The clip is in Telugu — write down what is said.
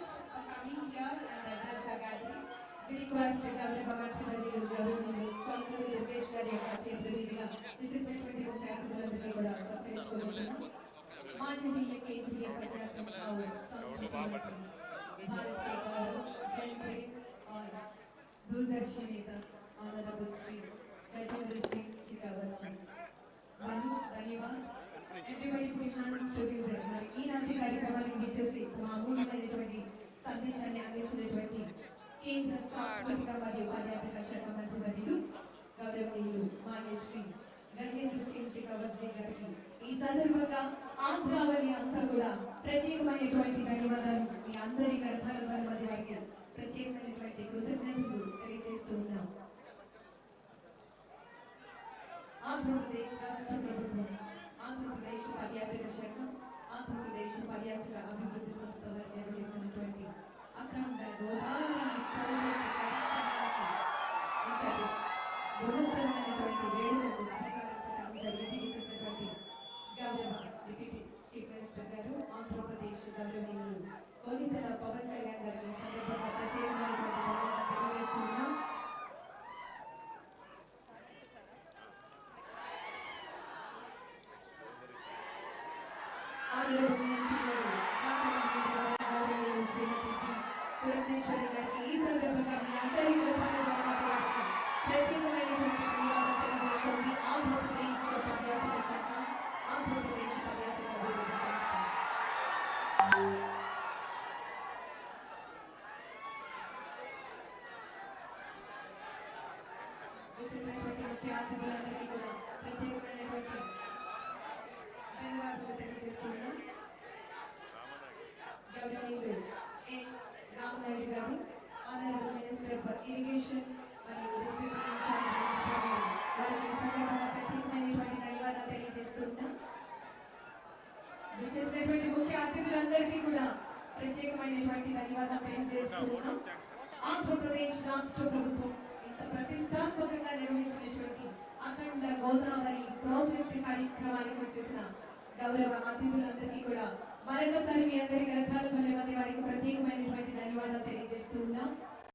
much for coming here and address the gathering. We request Gavrava Mantrivaryu Gavrunulu Kankuru Durgesh గారి యొక్క చేతుల మీదుగా విచ్చేసినటువంటి ముఖ్య అతిథులందరినీ కూడా సత్కరించుకోబోతున్నాం. మానవీయ కేంద్రీయ పర్యాటక సంస్థ भारत के गौरव जनप्रिय और दूरदर्शी नेता ऑनरेबल श्री गजेंद्र सिंह शेखावत जी बहुत धन्यवाद. Everybody put your hands together. మరి ఈనాటి కార్యక్రమానికి విచ్చేసి తమ అమూల్యమైనటువంటి సందేశాన్ని అందించినటువంటి కేంద్ర సాంస్కృతిక మరియు పర్యాటక శాఖ మంత్రి వర్యులు గౌరవనీయులు మాన్య శ్రీ గజేంద్ర సింగ్ షెకావత్ జీ గారికి ఈ సందర్భంగా ఆంధ్రావళి అంతా కూడా ప్రత్యేకమైనటువంటి ధన్యవాదాలు మీ అందరి కరతాల ద్వారా మధ్య వారికి ప్రత్యేకమైనటువంటి కృతజ్ఞతలు తెలియజేస్తూ ఉన్నాం. ఆంధ్రప్రదేశ్ రాష్ట్ర ప్రభుత్వం, ఆంధ్రప్రదేశ్ పర్యాటక శాఖ, ఆంధ్రప్రదేశ్ పర్యాటక అభివృద్ధి సంస్థ వారు నిర్వహిస్తున్నటువంటి అఖండ గోదావరి ప్రాజెక్టు కార్యక్రమానికి ఇంతటి బృహత్తరమైనటువంటి వేడుకలకు శ్రీకారం చుట్టడం జరిగింది. చేసినటువంటి గౌరవ డిప్యూటీ చీఫ్ మినిస్టర్ గారు ఆంధ్రప్రదేశ్ గౌరవనీయులు కొనితెల పవన్ కళ్యాణ్ గారికి సందర్భంగా ప్రత్యేకమైనటువంటి ధన్యవాదాలు తెలియజేస్తున్నాం. పురంధేశ్వరి గారికి ఈ సందర్భంగా మీ అందరి వారికి ప్రత్యేకమైనటువంటి ధన్యవాదాలు తెలియజేస్తోంది ఆంధ్రప్రదేశ్ పర్యాటక శాఖ, ఆంధ్రప్రదేశ్ పర్యాటక అభివృద్ధి సంస్థ. వచ్చేసినటువంటి ముఖ్య అతిథులందరికీ కూడా ప్రత్యేకమైనటువంటి ధన్యవాదాలు తెలియజేస్తున్నాం. గౌరవనీయులు ఎన్ రామనాయుడు గారు, ఆనరబుల్ మినిస్టర్ ఫర్ ఇరిగేషన్ మరియు డిస్ట్రిక్ట్ ఇన్ఛార్జ్ మినిస్టర్ గారు, వారికి సందర్భంగా ప్రత్యేకమైనటువంటి ధన్యవాదాలు తెలియజేస్తున్నాం. చేసినటువంటి ముఖ్య అతిథులందరికీ కూడా ప్రత్యేకమైనటువంటి ధన్యవాదాలు తెలియజేస్తున్నాం. ఆంధ్రప్రదేశ్ రాష్ట్ర ప్రభుత్వం ఇంత ప్రతిష్టాత్మకంగా నిర్వహించినటువంటి అఖండ గోదావరి ప్రాజెక్టు కార్యక్రమానికి వచ్చేసిన గౌరవ అతిథులందరికీ కూడా మరొకసారి మీ అందరి గ్రంథాల ధన్యవాదాలు వారికి ప్రత్యేకమైనటువంటి ధన్యవాదాలు తెలియజేస్తూ ఉన్నాం.